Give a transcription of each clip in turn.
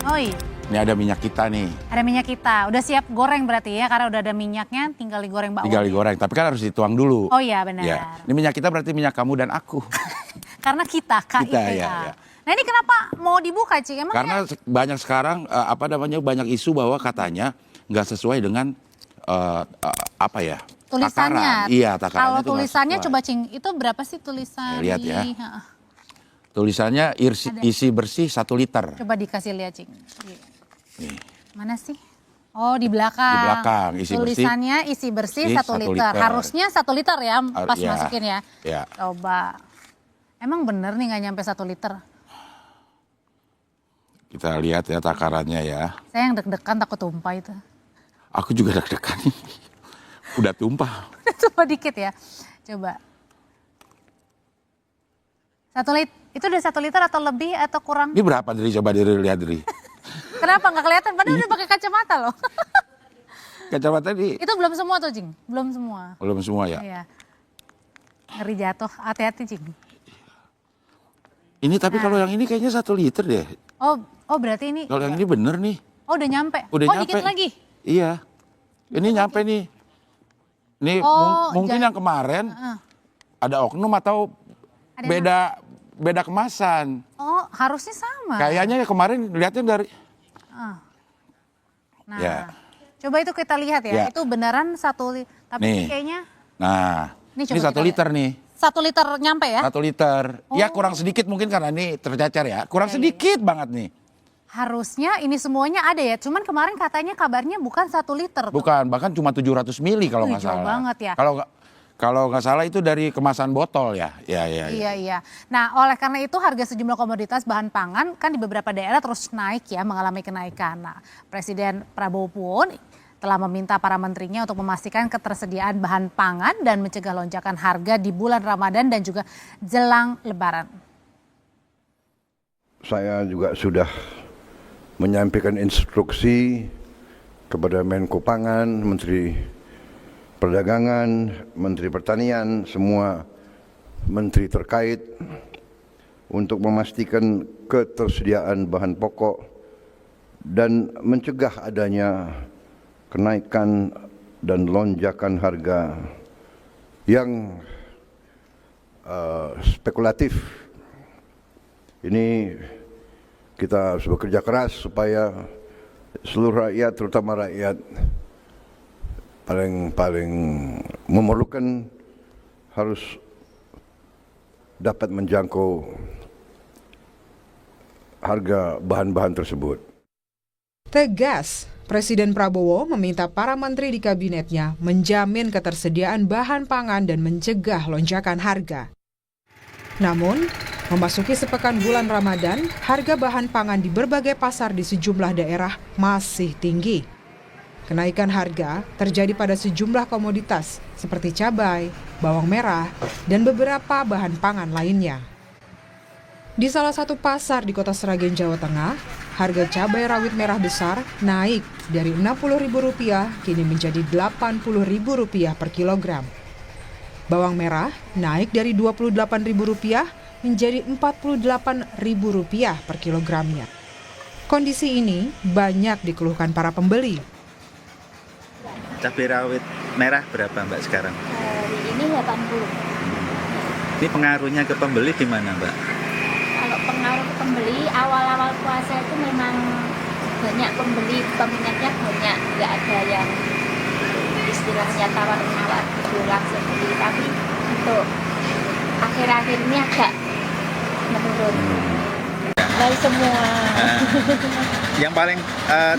Oh iya. Ini ada minyak kita nih. Ada minyak kita. Udah siap goreng berarti ya, karena udah ada minyaknya, tinggal digoreng bakwan. Tinggal digoreng, tapi kan harus dituang dulu. Oh iya benar. Ya. Ini minyak kita berarti minyak kamu dan aku. Karena kita, KITA. Kita, ya. Nah ini kenapa mau dibuka, Cik? Emangnya? Karena banyak sekarang banyak isu bahwa katanya nggak sesuai dengan tulisannya. Takaran. Iya, takarannya. Kalau tulisannya coba, Cing, itu berapa sih tulisan? Lihat ya. Tulisannya isi bersih 1 liter. Coba dikasih lihat, Cing. Nih. Mana sih? Oh, di belakang. Di belakang, isi tulisannya isi bersih 1 liter. Harusnya 1 liter ya, pas masukin ya. Ya. Coba. Emang bener nih nggak nyampe 1 liter? Kita lihat ya takarannya ya. Saya yang deg-degan takut tumpah itu. Aku juga deg-degan. Udah tumpah. Tumpah dikit ya. Coba. 1 liter. Itu udah 1 liter atau lebih atau kurang? Ini berapa Dri? Coba Dri lihat Dri. Kenapa nggak kelihatan? Padahal udah pakai kacamata loh. Kacamata ini. Itu belum semua tuh, Cing. Belum semua. Belum semua ya? Iya. Ngeri jatuh. Hati-hati, Cing. Ini tapi kalau yang ini kayaknya 1 liter deh. Oh berarti ini. Kalau yang ini bener nih. Oh udah nyampe. Udah nyampe. Dikit lagi. Iya. Ini nyampe nih. Ini mungkin yang kemarin ada oknum atau beda kemasan. Oh harusnya sama. Kayaknya ya kemarin lihatnya dari. Nah, ya. Coba itu kita lihat ya. Itu beneran 1 liter. Tapi nih. kayaknya. Nah, ini 1 liter nih. 1 liter nyampe ya? 1 liter. Ya kurang sedikit mungkin karena ini tercecer ya. Kurang sedikit banget nih. Harusnya ini semuanya ada ya. Cuman kemarin katanya kabarnya bukan 1 liter. Bukan, bahkan cuma 700 mili kalau nggak salah. Jauh banget ya. Kalau nggak salah itu dari kemasan botol ya. Iya. Nah oleh karena itu harga sejumlah komoditas bahan pangan kan di beberapa daerah terus naik ya, mengalami kenaikan. Nah Presiden Prabowo pun telah meminta para menterinya untuk memastikan ketersediaan bahan pangan dan mencegah lonjakan harga di bulan Ramadan dan juga jelang Lebaran. Saya juga sudah menyampaikan instruksi kepada Menko Pangan, Menteri Perdagangan, Menteri Pertanian, semua menteri terkait untuk memastikan ketersediaan bahan pokok dan mencegah adanya kenaikan dan lonjakan harga yang spekulatif. Ini kita harus bekerja keras supaya seluruh rakyat, terutama rakyat paling memerlukan, harus dapat menjangkau harga bahan-bahan tersebut. Tegas, Presiden Prabowo meminta para menteri di kabinetnya menjamin ketersediaan bahan pangan dan mencegah lonjakan harga. Namun, memasuki sepekan bulan Ramadan, harga bahan pangan di berbagai pasar di sejumlah daerah masih tinggi. Kenaikan harga terjadi pada sejumlah komoditas seperti cabai, bawang merah, dan beberapa bahan pangan lainnya. Di salah satu pasar di Kota Sragen, Jawa Tengah, harga cabai rawit merah besar naik dari Rp60.000 kini menjadi Rp80.000 per kilogram. Bawang merah naik dari Rp28.000 menjadi Rp48.000 per kilogramnya. Kondisi ini banyak dikeluhkan para pembeli. Cabai rawit merah berapa Mbak sekarang? Hari ini 80. Ini pengaruhnya ke pembeli gimana Mbak? Kalau pengaruh ke pembeli, awal-awal puasa itu memang banyak pembeli, peminatnya banyak, nggak ada yang istilahnya tawar-menawar gitu langsung beli. Tapi untuk akhir-akhir ini agak menurun. Dari semua. Yang paling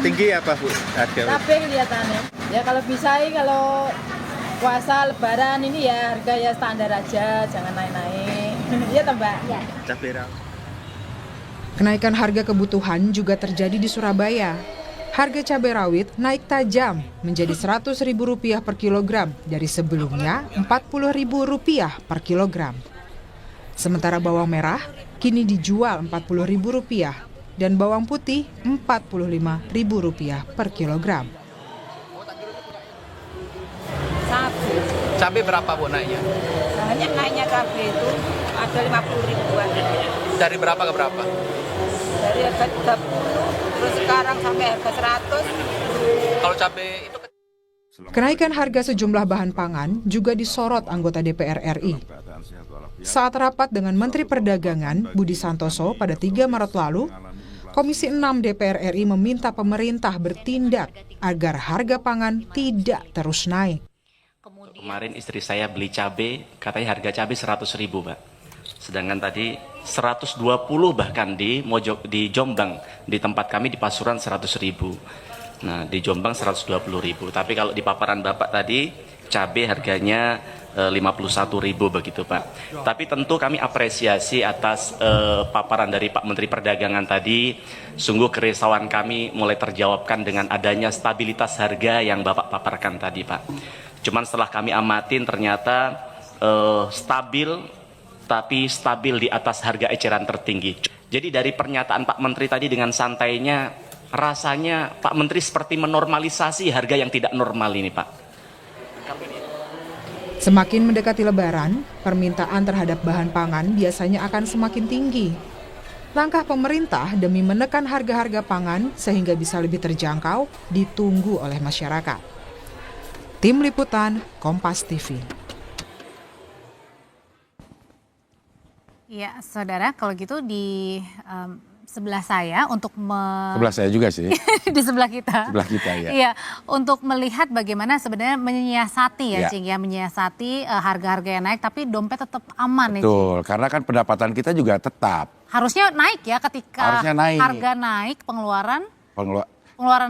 tinggi apa Bu? Harga cabai kelihatannya. Ya kalau bisa kalau puasa Lebaran ini ya harga ya standar aja, jangan naik-naik. Iya toh Mbak? Ya. cabai rawit. Kenaikan harga kebutuhan juga terjadi di Surabaya. Harga cabai rawit naik tajam menjadi Rp100.000 per kilogram dari sebelumnya Rp40.000 per kilogram. Sementara bawang merah kini dijual Rp40.000 dan bawang putih Rp45.000 per kilogram. Cabai berapa Bu naiknya? Hanya naiknya cabai itu ada 50 ribuan. Dari berapa ke berapa? Dari harga 30 terus sekarang sampai harga 100. Kalau cabai itu Kenaikan harga sejumlah bahan pangan juga disorot anggota DPR RI. Saat rapat dengan Menteri Perdagangan Budi Santoso pada 3 Maret lalu, Komisi 6 DPR RI meminta pemerintah bertindak agar harga pangan tidak terus naik. Kemarin istri saya beli cabai, katanya harga cabai 100.000, Pak. Sedangkan tadi 120 bahkan di Jombang, di tempat kami di Pasuruan 100.000. Nah, di Jombang 120.000. Tapi kalau di paparan Bapak tadi, cabai harganya 51.000 begitu, Pak. Tapi tentu kami apresiasi atas paparan dari Pak Menteri Perdagangan tadi. Sungguh kerisauan kami mulai terjawabkan dengan adanya stabilitas harga yang Bapak paparkan tadi, Pak. Cuman setelah kami amatin ternyata stabil, tapi stabil di atas harga eceran tertinggi. Jadi dari pernyataan Pak Menteri tadi dengan santainya, rasanya Pak Menteri seperti menormalisasi harga yang tidak normal ini, Pak. Semakin mendekati Lebaran, permintaan terhadap bahan pangan biasanya akan semakin tinggi. Langkah pemerintah demi menekan harga-harga pangan sehingga bisa lebih terjangkau ditunggu oleh masyarakat. Tim Liputan, Kompas TV. Ya, saudara, kalau gitu di sebelah saya untuk Sebelah saya juga sih. di sebelah kita. Sebelah kita, ya. Iya, untuk melihat bagaimana sebenarnya menyiasati ya, Ya. Cing, ya, menyiasati harga-harga yang naik tapi dompet tetap aman ya, Cing. Betul, karena kan pendapatan kita juga tetap. Harusnya naik ya ketika Harusnya naik. harga naik, pengeluaran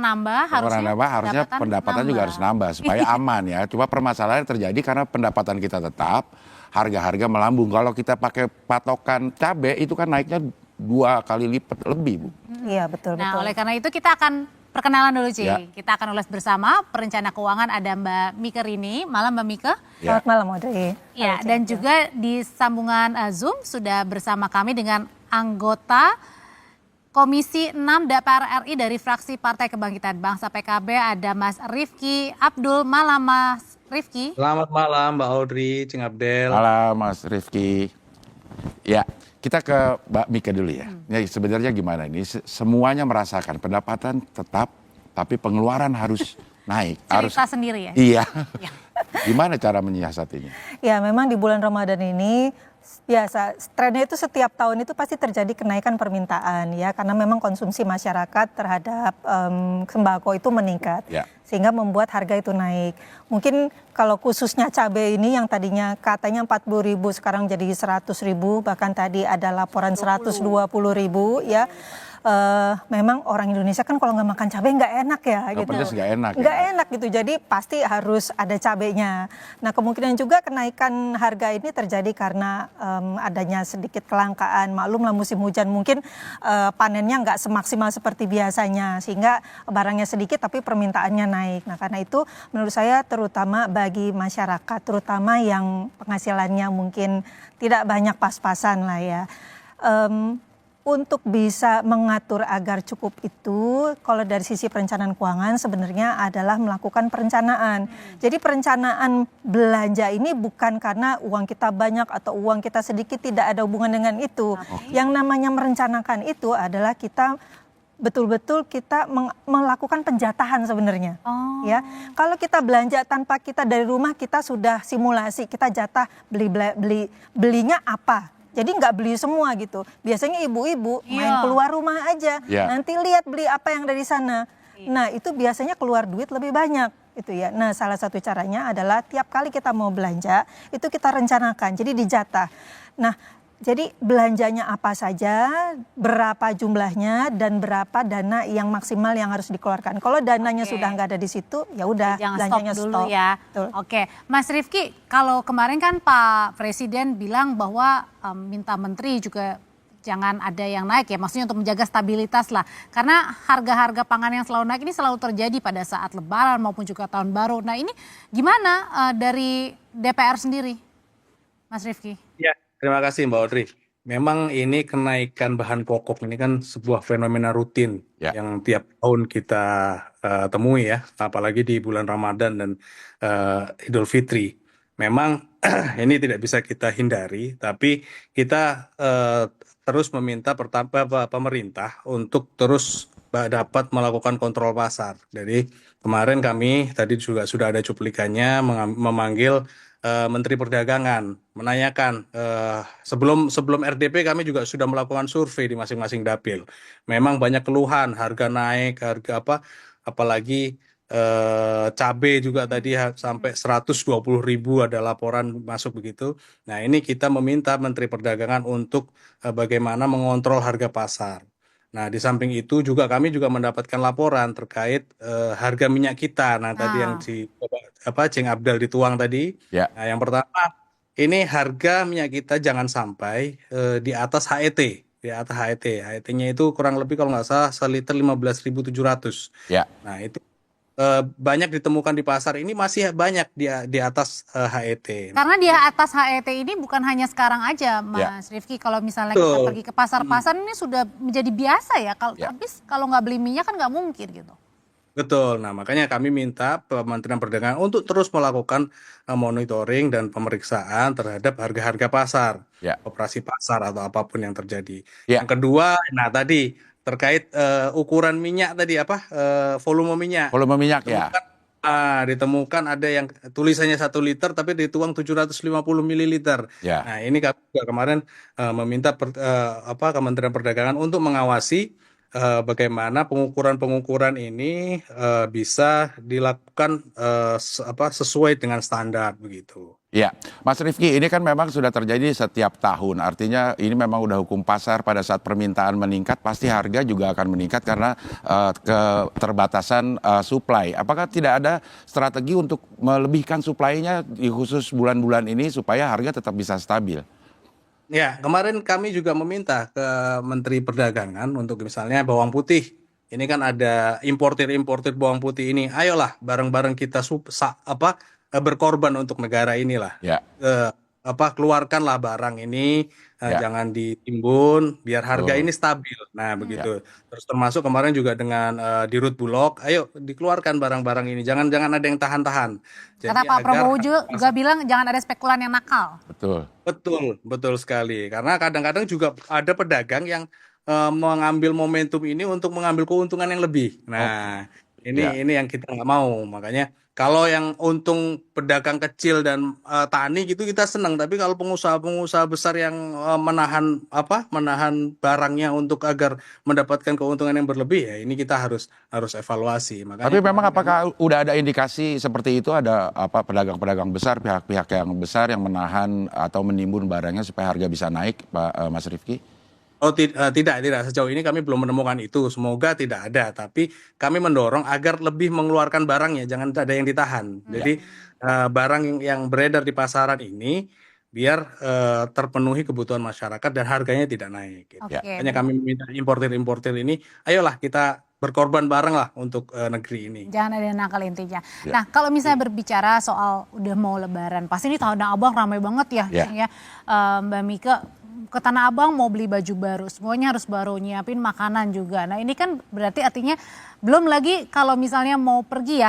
nambah, harusnya pendapatan juga harus nambah supaya aman ya. Cuma permasalahannya terjadi karena pendapatan kita tetap, harga-harga melambung. Kalau kita pakai patokan cabai itu kan naiknya 2 kali lipat lebih, Bu. Iya, betul. Nah, oleh karena itu kita akan perkenalan dulu, Cing. Ya. Kita akan ulas bersama perencana keuangan ada Mbak Mika Rini. Malam, Mbak Mika. Ya. Selamat malam, Audrey. Ya, dan juga di sambungan Zoom sudah bersama kami dengan anggota Komisi 6 DPR RI dari fraksi Partai Kebangkitan Bangsa PKB ada Mas Rifki Abdul. Malam, Mas Rifki. Selamat malam Mbak Audrey, Cing Abdel. Halo Mas Rifki. Ya, kita ke Mbak Mika dulu ya. Ya sebenarnya gimana ini? Semuanya merasakan pendapatan tetap, tapi pengeluaran harus naik. Cerita sendiri ya? Iya. Gimana cara menyiasatinya? Ya, memang di bulan Ramadan ini biasa trennya itu setiap tahun itu pasti terjadi kenaikan permintaan ya, karena memang konsumsi masyarakat terhadap sembako itu meningkat. Ya. Sehingga membuat harga itu naik. Mungkin kalau khususnya cabai ini yang tadinya katanya 40.000 sekarang jadi 100.000, bahkan tadi ada laporan 120.000 ya. Memang orang Indonesia kan kalau nggak makan cabai nggak enak ya, gitu. Pedas nggak enak. Nggak enak gitu, jadi pasti harus ada cabainya. Nah, kemungkinan juga kenaikan harga ini terjadi karena adanya sedikit kelangkaan. Maklumlah musim hujan, mungkin panennya nggak semaksimal seperti biasanya, sehingga barangnya sedikit tapi permintaannya naik. Nah, karena itu menurut saya terutama bagi masyarakat, terutama yang penghasilannya mungkin tidak banyak pas-pasan lah ya. Untuk bisa mengatur agar cukup itu, kalau dari sisi perencanaan keuangan sebenarnya adalah melakukan perencanaan. Jadi perencanaan belanja ini bukan karena uang kita banyak atau uang kita sedikit, tidak ada hubungan dengan itu. Yang namanya merencanakan itu adalah kita betul-betul kita melakukan penjatahan sebenarnya. Ya, kalau kita belanja tanpa kita dari rumah, kita sudah simulasi, kita jatah belinya apa. Jadi nggak beli semua gitu. Biasanya ibu-ibu main keluar rumah aja. Nanti lihat beli apa yang dari sana. Nah, itu biasanya keluar duit lebih banyak itu ya. Nah, salah satu caranya adalah tiap kali kita mau belanja itu kita rencanakan. Jadi dijatah. Nah, jadi belanjanya apa saja, berapa jumlahnya, dan berapa dana yang maksimal yang harus dikeluarkan. Kalau dananya sudah nggak ada di situ, ya udah belanjanya dulu ya. Betul. Oke, Mas Rifki, kalau kemarin kan Pak Presiden bilang bahwa minta menteri juga jangan ada yang naik ya, maksudnya untuk menjaga stabilitas lah. Karena harga-harga pangan yang selalu naik ini selalu terjadi pada saat Lebaran maupun juga Tahun Baru. Nah, ini gimana dari DPR sendiri, Mas Rifki? Ya. Terima kasih Mbak Audrey. Memang ini kenaikan bahan pokok ini kan sebuah fenomena rutin yang tiap tahun kita temui ya, apalagi di bulan Ramadan dan Idul Fitri. Memang ini tidak bisa kita hindari, tapi kita terus meminta pemerintah untuk terus dapat melakukan kontrol pasar. Jadi kemarin kami tadi juga sudah ada cuplikannya memanggil Menteri Perdagangan, menanyakan sebelum RDP kami juga sudah melakukan survei di masing-masing dapil. Memang banyak keluhan, harga naik, harga apalagi cabai juga tadi sampai 120.000 ada laporan masuk begitu. Nah ini kita meminta Menteri Perdagangan untuk bagaimana mengontrol harga pasar. Nah di samping itu juga kami juga mendapatkan laporan terkait harga minyak kita. Nah tadi yang Cing Abdal dituang tadi. Nah yang pertama ini harga minyak kita jangan sampai di atas HET. Di atas HET. HET-nya itu kurang lebih kalau nggak salah seliter 15.700. Nah itu banyak ditemukan di pasar ini masih banyak di atas HET. Karena di atas HET ini bukan hanya sekarang aja, Mas Rifki. Kalau misalnya kita pergi ke pasar-pasar ini sudah menjadi biasa ya. Habis kalau nggak beli minyak kan nggak mungkin gitu. Betul. Nah makanya kami minta Kementerian Perdagangan untuk terus melakukan monitoring dan pemeriksaan terhadap harga-harga pasar, operasi pasar atau apapun yang terjadi. Yang kedua, nah tadi terkait ukuran minyak tadi volume minyak. Volume minyak ditemukan ada yang tulisannya 1 liter tapi dituang 750 ml. Nah ini kami juga kemarin meminta Kementerian Perdagangan untuk mengawasi bagaimana pengukuran ini bisa dilakukan sesuai dengan standar begitu. Ya, Mas Rifki, ini kan memang sudah terjadi setiap tahun. Artinya ini memang udah hukum pasar, pada saat permintaan meningkat pasti harga juga akan meningkat karena keterbatasan supply. Apakah tidak ada strategi untuk melebihkan supply-nya di khusus bulan-bulan ini supaya harga tetap bisa stabil? Ya, kemarin kami juga meminta ke Menteri Perdagangan untuk misalnya bawang putih. Ini kan ada importir bawang putih ini. Ayolah bareng-bareng kita berkorban untuk negara inilah. Keluarkanlah barang ini, jangan ditimbun, biar harga ini stabil. Nah begitu. Terus termasuk kemarin juga dengan Dirut Bulog, ayo dikeluarkan barang-barang ini, jangan ada yang tahan-tahan. Karena Pak Prabowo juga bilang jangan ada spekulan yang nakal. Betul sekali. Karena kadang-kadang juga ada pedagang yang mengambil momentum ini untuk mengambil keuntungan yang lebih. Nah ini yang kita nggak mau, makanya. Kalau yang untung pedagang kecil dan tani gitu kita senang, tapi kalau pengusaha besar yang menahan barangnya untuk agar mendapatkan keuntungan yang berlebih, ya ini kita harus evaluasi. Makanya tapi memang apakah udah ada indikasi seperti itu, ada pedagang-pedagang besar, pihak-pihak yang besar yang menahan atau menimbun barangnya supaya harga bisa naik, Pak Mas Rifki? Oh tidak. Sejauh ini kami belum menemukan itu. Semoga tidak ada. Tapi kami mendorong agar lebih mengeluarkan barangnya, jangan ada yang ditahan. Jadi barang yang beredar di pasaran ini biar terpenuhi kebutuhan masyarakat dan harganya tidak naik. Gitu. Makanya kami meminta importir ini, ayolah kita berkorban bareng lah untuk negeri ini. Jangan ada yang nakal intinya. Nah kalau misalnya berbicara soal udah mau Lebaran, pasti ini Tanah Abang ramai banget ya. Mbak Mika, ke Tanah Abang mau beli baju baru, semuanya harus baru, nyiapin makanan juga. Nah ini kan berarti artinya belum lagi kalau misalnya mau pergi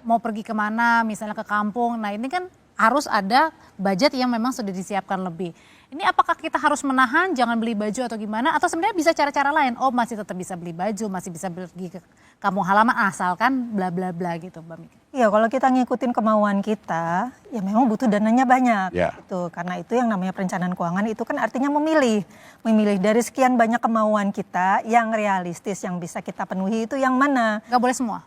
mau pergi kemana, misalnya ke kampung. Nah ini kan harus ada budget yang memang sudah disiapkan lebih. Ini apakah kita harus menahan, jangan beli baju atau gimana? Atau sebenarnya bisa cara-cara lain? Oh masih tetap bisa beli baju, masih bisa pergi ke kampung halaman asalkan bla bla bla gitu Mbak Mika. Iya, kalau kita ngikutin kemauan kita, ya memang butuh dananya banyak. Gitu. Karena itu yang namanya perencanaan keuangan itu kan artinya memilih dari sekian banyak kemauan kita yang realistis, yang bisa kita penuhi itu yang mana. Gak boleh semua?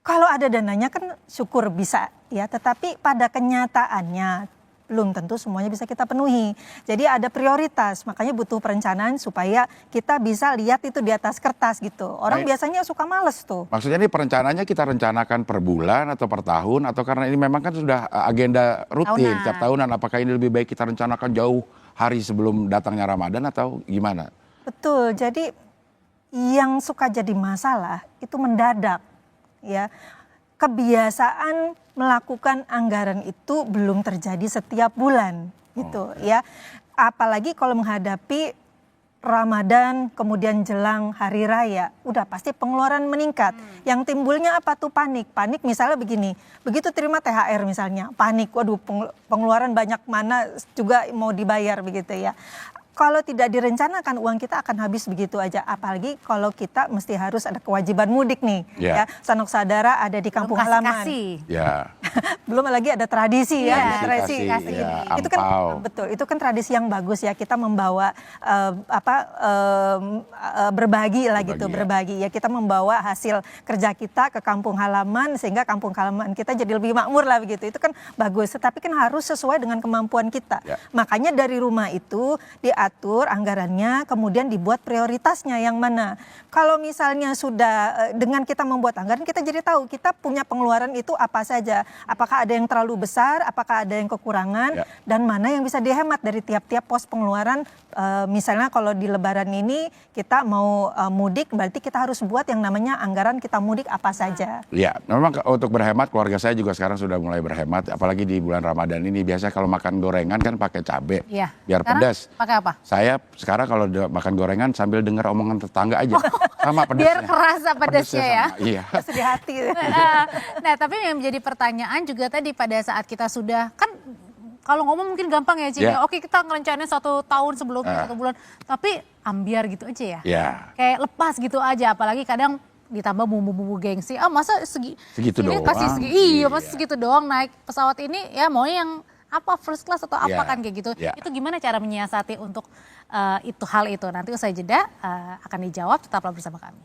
Kalau ada dananya kan syukur bisa ya, tetapi pada kenyataannya belum tentu semuanya bisa kita penuhi. Jadi ada prioritas, makanya butuh perencanaan supaya kita bisa lihat itu di atas kertas gitu. Orang biasanya suka males tuh. Maksudnya ini perencanaannya kita rencanakan per bulan atau per tahun, atau karena ini memang kan sudah agenda rutin tiap tahunan, apakah ini lebih baik kita rencanakan jauh hari sebelum datangnya Ramadan atau gimana? Betul, jadi yang suka jadi masalah itu mendadak ya. Kebiasaan melakukan anggaran itu belum terjadi setiap bulan gitu ya. Apalagi kalau menghadapi Ramadan kemudian jelang hari raya, udah pasti pengeluaran meningkat. Yang timbulnya apa tuh? Panik misalnya begini, begitu terima THR misalnya, panik, waduh pengeluaran banyak mana juga mau dibayar begitu ya. kalau tidak direncanakan uang kita akan habis begitu aja. Apalagi kalau kita mesti harus ada kewajiban mudik nih. Ya, sanok saudara ada di kampung halaman. Ya. Belum lagi ada tradisi ya. Tradisi kasih. Ya, itu kan betul. Itu kan tradisi yang bagus ya. Kita membawa berbagi lah gitu, berbagi ya. Kita membawa hasil kerja kita ke kampung halaman sehingga kampung halaman kita jadi lebih makmur lah begitu. Itu kan bagus. Tetapi kan harus sesuai dengan kemampuan kita. Ya. Makanya dari rumah itu diatur anggarannya, kemudian dibuat prioritasnya yang mana. Kalau misalnya sudah dengan kita membuat anggaran, kita jadi tahu kita punya pengeluaran itu apa saja. Apakah ada yang terlalu besar, apakah ada yang kekurangan, dan mana yang bisa dihemat dari tiap-tiap pos pengeluaran. Misalnya kalau di Lebaran ini kita mau mudik, berarti kita harus buat yang namanya anggaran kita mudik apa saja. Ya, memang untuk berhemat, keluarga saya juga sekarang sudah mulai berhemat. Apalagi di bulan Ramadan ini, biasa kalau makan gorengan kan pakai cabai, biar pedas. Pakai apa? Saya sekarang kalau makan gorengan sambil dengar omongan tetangga aja, sama pedasnya. Biar kerasa pedasnya ya. Iya. Sedih hati. Nah, tapi yang menjadi pertanyaan juga tadi pada saat kita sudah, kan kalau ngomong mungkin gampang ya Cing, oke kita ngerencanain 1 tahun sebelumnya, 1 bulan, tapi ambiar gitu aja ya. Kayak lepas gitu aja, apalagi kadang ditambah bumbu-bumbu gengsi, masa segitu doang. Iya, masa segitu doang naik pesawat ini ya mau yang apa first class atau apa kan kayak gitu. Itu gimana cara menyiasati untuk hal itu? Nanti usai jeda akan dijawab, tetaplah bersama kami.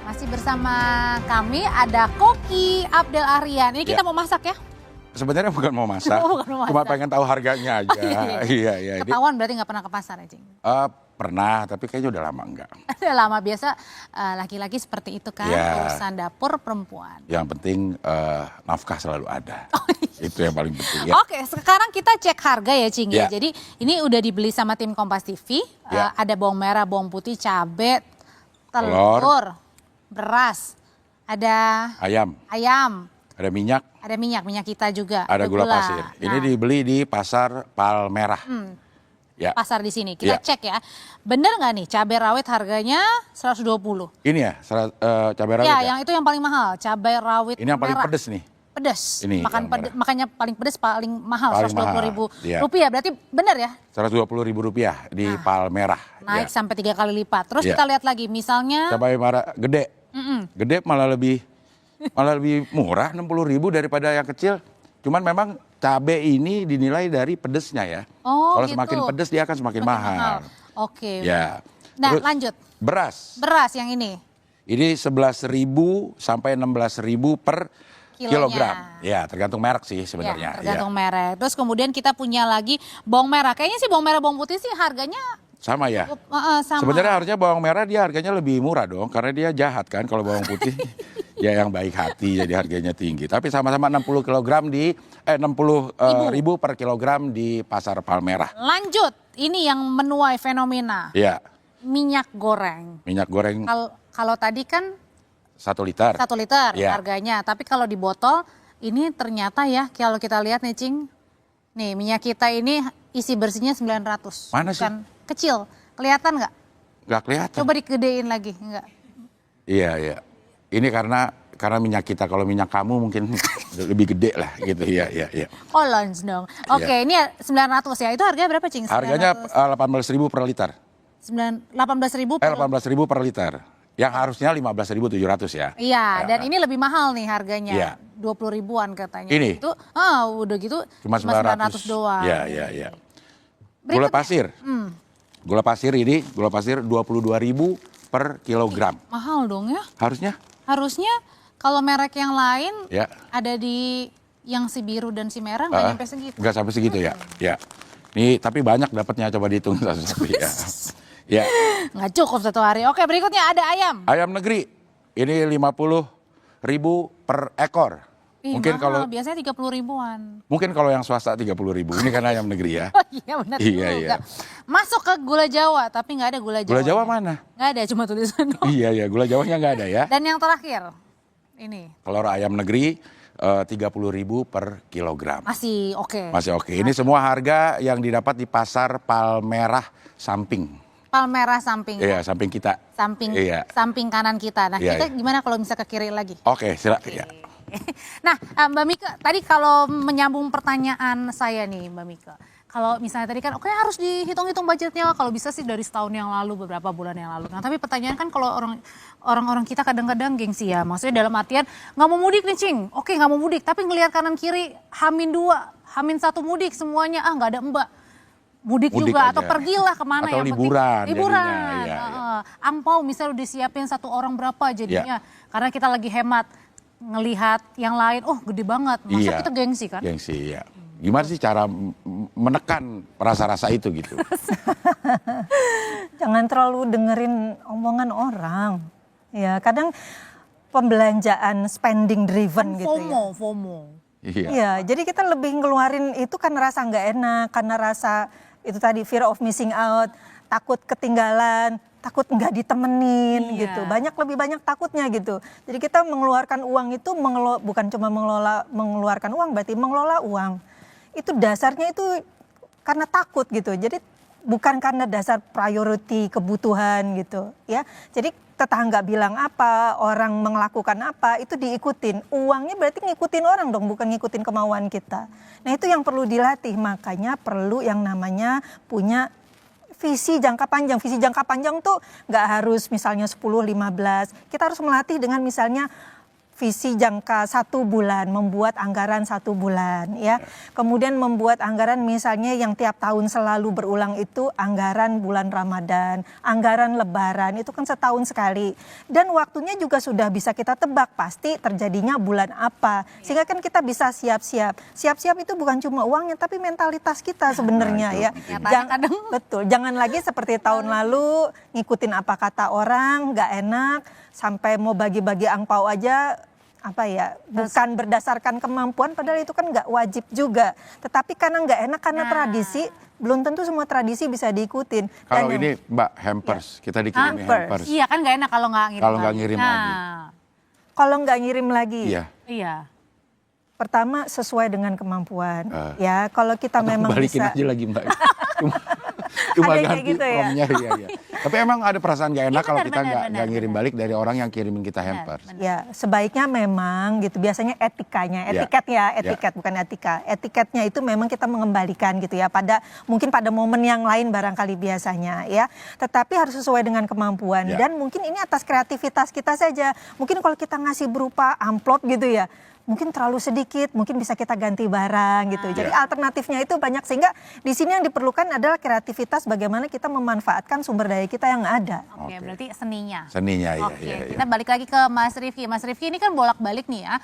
Masih bersama kami ada Koki Abdel Aryan. Ini kita mau masak ya? Sebenarnya bukan mau masak, cuma pengen tahu harganya aja. Iya. Ketahuan berarti nggak pernah ke pasar ya, Cing? Pernah, tapi kayaknya udah lama enggak. Udah lama, biasa laki-laki seperti itu kan, urusan dapur perempuan. Yang penting nafkah selalu ada. Itu yang paling penting. Oke, sekarang kita cek harga ya, Cing. Jadi ini udah dibeli sama tim Kompas TV. Ada bawang merah, bawang putih, cabai, telur, beras, ada ayam. Ada minyak kita juga. Ada gula pasir. Ini dibeli di pasar Palmerah. Pasar di sini. Kita cek ya. Bener nggak nih cabai rawit harganya 120? Ini ya, cabai rawit. Yang itu yang paling mahal, cabai rawit merah. Ini yang paling pedes nih. Pedes. Ini makanya paling pedes paling mahal, 120.000 rupiah. Berarti bener ya? 120.000 rupiah di Palmerah. Naik sampai 3 kali lipat. Terus kita lihat lagi misalnya cabai merah gede. Gede malah lebih murah 60.000 daripada yang kecil. Cuman memang cabai ini dinilai dari pedesnya ya. Kalau semakin pedes dia akan semakin mahal. Oke. Ya. Nah, lanjut. Beras yang ini. Ini 11.000 sampai 16.000 per kilogram. Ya, tergantung merek sih sebenarnya. Tergantung merek. Terus kemudian kita punya lagi bawang merah. Kayaknya sih bawang merah, bawang putih sih harganya sama ya. Sama. Sebenarnya harusnya bawang merah dia harganya lebih murah dong, karena dia jahat kan. Kalau bawang putih ya yang baik hati jadi harganya tinggi. Tapi sama-sama 60 ribu per kilogram di pasar Palmerah. Lanjut, ini yang menuai fenomena. Iya. Minyak goreng. Kalau tadi kan 1 liter. 1 liter harganya. Tapi kalau di botol ini ternyata ya kalau kita lihat nih Cing. Nih minyak kita ini isi bersihnya 900. Mana sih? Bukan kecil. Kelihatan nggak? Nggak kelihatan. Coba digedein lagi, enggak? Iya. Ini karena minyak kita, kalau minyak kamu mungkin lebih gede lah gitu. Iya. Oh lons dong. Oke, ini 900 ya. Itu harganya berapa Cing? Harganya 18.000 per liter. 18.000 per liter. Yang harusnya 15.700 ya. Iya, dan ini lebih mahal nih harganya. 20 ribuan katanya. Ini? Itu, udah gitu cuma 900 doang. Iya. Gula pasir. Gula pasir 22.000 per kilogram. Mahal dong ya? Harusnya kalau merek yang lain ada di yang si biru dan si merah nggak nyampe segitu. Nggak sampai segitu ya. Nih tapi banyak dapatnya, coba dihitung satu-satu ya. Ya. Nggak cukup 1 hari. Oke, berikutnya ada ayam. Ayam negeri. Ini 50.000 per ekor. Mungkin mahal, kalau biasanya 30 ribuan. Mungkin kalau yang swasta 30.000. Ini kan ayam negeri ya. Oh iya benar juga. Iya. Masuk ke gula Jawa, tapi nggak ada gula Jawa. Gula Jawa mana? Nggak ada, cuma tulisan. Iya, gula Jawanya nggak ada ya. Dan yang terakhir, ini. Telur ayam negeri 30.000 per kilogram. Masih oke. Ini semua harga yang didapat di pasar Palmerah Samping. Palmerah samping. Iya, samping kita. Samping kanan kita. Nah, kita gimana kalau bisa ke kiri lagi? Oke, silakan. Ya. Nah, Mbak Mika, tadi kalau menyambung pertanyaan saya nih, Mbak Mika. Kalau misalnya tadi kan, oke harus dihitung-hitung budgetnya, kalau bisa sih dari setahun yang lalu, beberapa bulan yang lalu. Nah, tapi pertanyaan kan kalau orang-orang kita kadang-kadang gengsi ya, maksudnya dalam artian nggak mau mudik nih, Cing. Oke, nggak mau mudik, tapi ngelihat kanan kiri, H-2, H-1 mudik semuanya, nggak ada Mbak. Mudik juga aja. Atau pergilah kemana atau yang liburan, penting liburan. Jadinya, iya. Ampau misalnya udah disiapin 1 orang berapa jadinya, karena kita lagi hemat. Ngelihat yang lain, oh gede banget, masa kita gengsi kan? Gengsi, ya. Gimana sih cara menekan rasa-rasa itu gitu? Jangan terlalu dengerin omongan orang. Ya, kadang pembelanjaan spending driven gitu ya. FOMO. Iya, jadi kita lebih ngeluarin itu karena rasa nggak enak, karena rasa itu tadi fear of missing out, takut ketinggalan, takut nggak ditemenin gitu. Lebih banyak takutnya gitu. Jadi kita mengeluarkan uang itu bukan cuma mengeluarkan uang, berarti mengelola uang. Itu dasarnya itu karena takut gitu. Jadi bukan karena dasar priority kebutuhan gitu ya. Jadi tetangga bilang apa, orang melakukan apa, itu diikutin. Uangnya berarti ngikutin orang dong, bukan ngikutin kemauan kita. Nah itu yang perlu dilatih, makanya perlu yang namanya punya visi jangka panjang. Visi jangka panjang tuh nggak harus misalnya 10, 15. Kita harus melatih dengan misalnya visi jangka 1 bulan, membuat anggaran 1 bulan ya. Kemudian membuat anggaran misalnya yang tiap tahun selalu berulang itu anggaran bulan Ramadan, anggaran Lebaran, itu kan setahun sekali. Dan waktunya juga sudah bisa kita tebak pasti terjadinya bulan apa. Sehingga kan kita bisa siap-siap. Siap-siap itu bukan cuma uangnya tapi mentalitas kita sebenarnya ya. Betul, jangan lagi seperti tahun lalu ngikutin apa kata orang, nggak enak, sampai mau bagi-bagi angpau aja bukan berdasarkan kemampuan, padahal itu kan nggak wajib juga. Tetapi karena nggak enak, karena tradisi, belum tentu semua tradisi bisa diikutin. Kalau ini Mbak hampers, kita dikirimin hampers. Iya kan nggak enak kalau nggak ngirim. Kalau nggak ngirim lagi. Kalau nggak ngirim lagi. Iya. Pertama sesuai dengan kemampuan. Ya, kalau kita memang balikin bisa. aja lagi Mbak. Cuma Ada ganti gitu ya? omnya, iya. Tapi emang ada perasaan gak enak kalau kita nggak ngirim balik dari orang yang kirimin kita hampers. Ya, sebaiknya memang gitu. Biasanya etiket bukan etika. Etiketnya itu memang kita mengembalikan gitu ya mungkin pada momen yang lain barangkali biasanya ya. Tetapi harus sesuai dengan kemampuan dan mungkin ini atas kreativitas kita saja. Mungkin kalau kita ngasih berupa amplop gitu ya, mungkin terlalu sedikit, mungkin bisa kita ganti barang gitu. Jadi alternatifnya itu banyak, sehingga di sini yang diperlukan adalah kreativitas bagaimana kita memanfaatkan sumber daya kita yang ada. Oke, berarti seninya. Iya. Kita balik lagi ke Mas Rifki. Mas Rifki ini kan bolak-balik nih ya.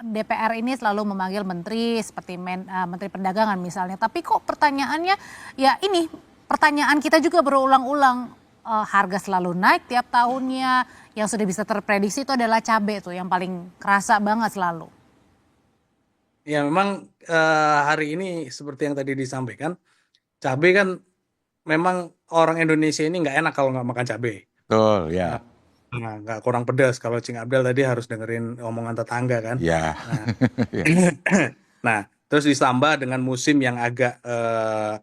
DPR ini selalu memanggil menteri seperti Menteri Perdagangan misalnya. Tapi kok pertanyaannya ya ini pertanyaan kita juga berulang-ulang. Harga selalu naik tiap tahunnya, yang sudah bisa terprediksi itu adalah cabai tuh yang paling kerasa banget selalu. Ya memang hari ini seperti yang tadi disampaikan, cabai kan memang orang Indonesia ini nggak enak kalau nggak makan cabai. Betul, ya. Nah, nggak kurang pedas, kalau Cing Abdel tadi harus dengerin omongan tetangga kan. Ya. Nah, terus ditambah dengan musim yang agak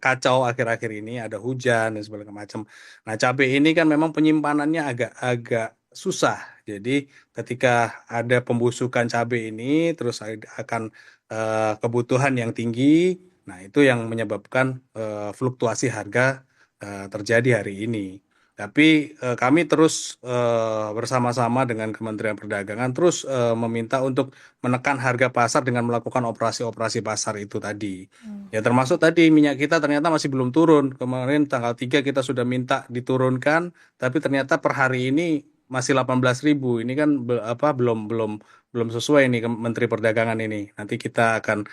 kacau akhir-akhir ini, ada hujan dan sebagainya macam. Nah, cabai ini kan memang penyimpanannya agak susah. Jadi ketika ada pembusukan cabai ini, terus akan kebutuhan yang tinggi. Nah, itu yang menyebabkan fluktuasi harga terjadi hari ini. Tapi kami terus bersama-sama dengan Kementerian Perdagangan terus meminta untuk menekan harga pasar dengan melakukan operasi-operasi pasar itu tadi. Ya termasuk tadi minyak kita ternyata masih belum turun. Kemarin tanggal 3 kita sudah minta diturunkan, tapi ternyata per hari ini masih 18.000. Ini kan belum sesuai nih Menteri Perdagangan ini. Nanti kita akan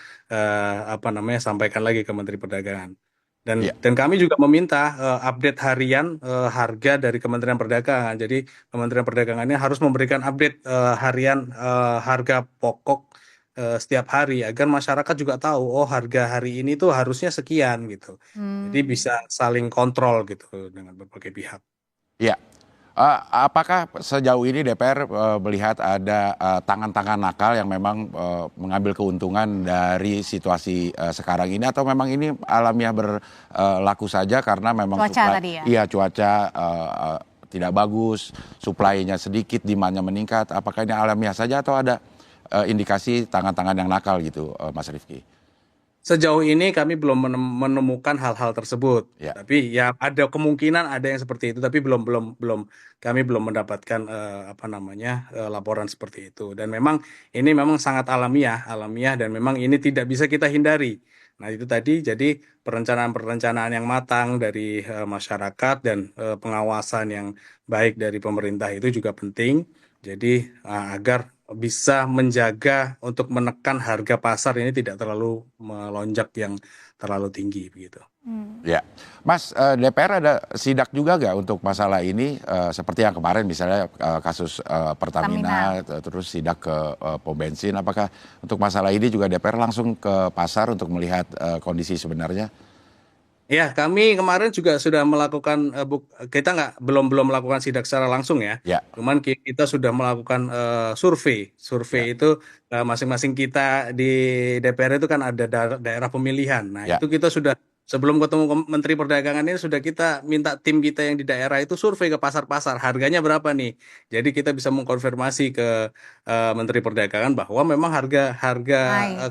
sampaikan lagi ke Menteri Perdagangan. Dan kami juga meminta update harian harga dari Kementerian Perdagangan. Jadi Kementerian Perdagangan ini harus memberikan update harian harga pokok setiap hari agar masyarakat juga tahu harga hari ini tuh harusnya sekian gitu. Jadi bisa saling kontrol gitu dengan berbagai pihak. Ya, Apakah sejauh ini DPR melihat ada tangan-tangan nakal yang memang mengambil keuntungan dari situasi sekarang ini, atau memang ini alamiah berlaku saja karena memang Cuaca tadi ya? Iya, cuaca tidak bagus, supply-nya sedikit, demand-nya meningkat. Apakah ini alamiah saja atau ada indikasi tangan-tangan yang nakal gitu, Mas Rifki? Sejauh ini kami belum menemukan hal-hal tersebut. Ya. Tapi ya ada kemungkinan ada yang seperti itu, tapi kami belum mendapatkan laporan seperti itu. Dan memang ini memang sangat alamiah dan memang ini tidak bisa kita hindari. Nah, itu tadi jadi perencanaan yang matang dari masyarakat dan pengawasan yang baik dari pemerintah itu juga penting. Jadi agar bisa menjaga untuk menekan harga pasar ini tidak terlalu melonjak yang terlalu tinggi begitu. Ya, Mas, DPR ada sidak juga nggak untuk masalah ini, seperti yang kemarin misalnya kasus Pertamina, terus sidak ke pom bensin. Apakah untuk masalah ini juga DPR langsung ke pasar untuk melihat kondisi sebenarnya? Ya, kami kemarin juga sudah melakukan kita belum melakukan sidak secara langsung ya. Ya. Cuman kita sudah melakukan survei. Survei itu masing-masing kita di DPR itu kan ada daerah pemilihan. Nah, itu kita sudah sebelum ketemu Menteri Perdagangan ini sudah kita minta tim kita yang di daerah itu survei ke pasar-pasar. Harganya berapa nih? Jadi kita bisa mengkonfirmasi ke Menteri Perdagangan bahwa memang harga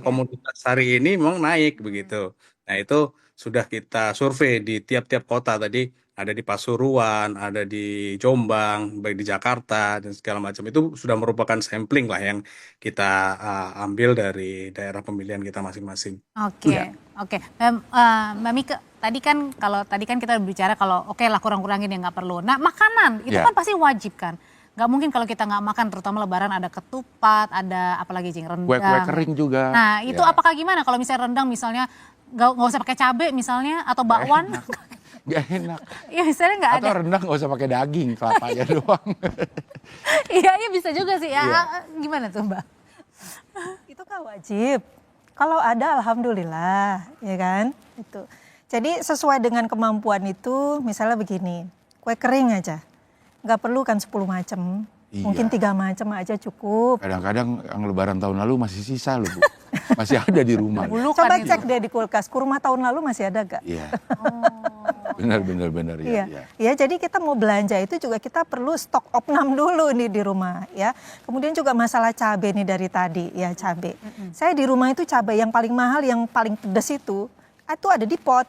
komoditas hari ini memang naik begitu. Nah, itu sudah kita survei di tiap-tiap kota tadi, ada di Pasuruan, ada di Jombang, baik di Jakarta dan segala macam. Itu sudah merupakan sampling lah yang kita ambil dari daerah pemilihan kita masing-masing. Oke. Mbak Mika, tadi kan kita bicara kalau oke lah kurang-kurangin yang nggak perlu. Nah, makanan itu kan pasti wajib kan. Nggak mungkin kalau kita nggak makan, terutama Lebaran ada ketupat, ada apalagi rendang. Kue-kue kering juga. Nah, itu apakah gimana kalau misalnya rendang misalnya nggak usah pakai cabai misalnya, atau bakwan? Gak enak. Iya, misalnya nggak ada. Atau rendang nggak usah pakai daging, kelapanya doang. Iya bisa juga sih ya. Gimana tuh Mbak? Itu kan wajib. Kalau ada alhamdulillah, ya kan? Itu. Jadi sesuai dengan kemampuan itu, misalnya begini, kue kering aja, nggak perlu kan 10 macam. Iya. Mungkin 3 macam aja cukup. Kadang-kadang yang Lebaran tahun lalu masih sisa loh, Bu. Masih ada di rumah. Coba cek deh di kulkas, kurma tahun lalu masih ada gak? Iya. Benar. Iya, jadi kita mau belanja itu juga kita perlu stok opnam dulu nih di rumah ya. Kemudian juga masalah cabai nih dari tadi ya, cabai. Saya di rumah itu cabai yang paling mahal, yang paling pedas itu ada di pot.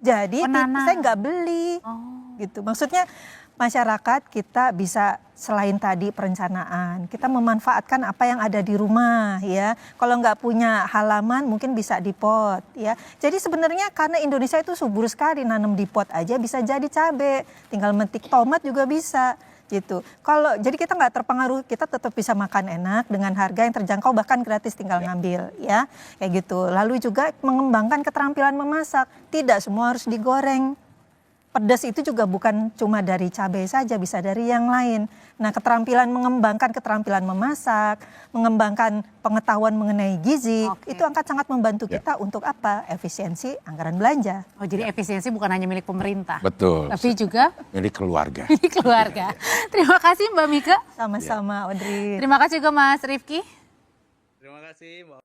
Jadi saya nggak beli gitu. Maksudnya masyarakat kita bisa selain tadi perencanaan, kita memanfaatkan apa yang ada di rumah ya. Kalau nggak punya halaman mungkin bisa di pot ya. Jadi sebenarnya karena Indonesia itu subur sekali, nanam di pot aja bisa jadi cabai, tinggal metik tomat juga bisa gitu. Jadi kita nggak terpengaruh, kita tetap bisa makan enak dengan harga yang terjangkau, bahkan gratis tinggal ngambil ya kayak gitu. Lalu juga mengembangkan keterampilan memasak, tidak semua harus digoreng. Pedas itu juga bukan cuma dari cabai saja, bisa dari yang lain. Nah, mengembangkan keterampilan memasak, mengembangkan pengetahuan mengenai gizi, itu akan sangat membantu kita untuk apa? Efisiensi anggaran belanja. Oh, jadi efisiensi bukan hanya milik pemerintah. Betul. Tapi juga milik keluarga. Milik keluarga. Terima kasih Mbak Mika. Sama-sama Audrey. Terima kasih juga Mas Rifki. Terima kasih Mbak.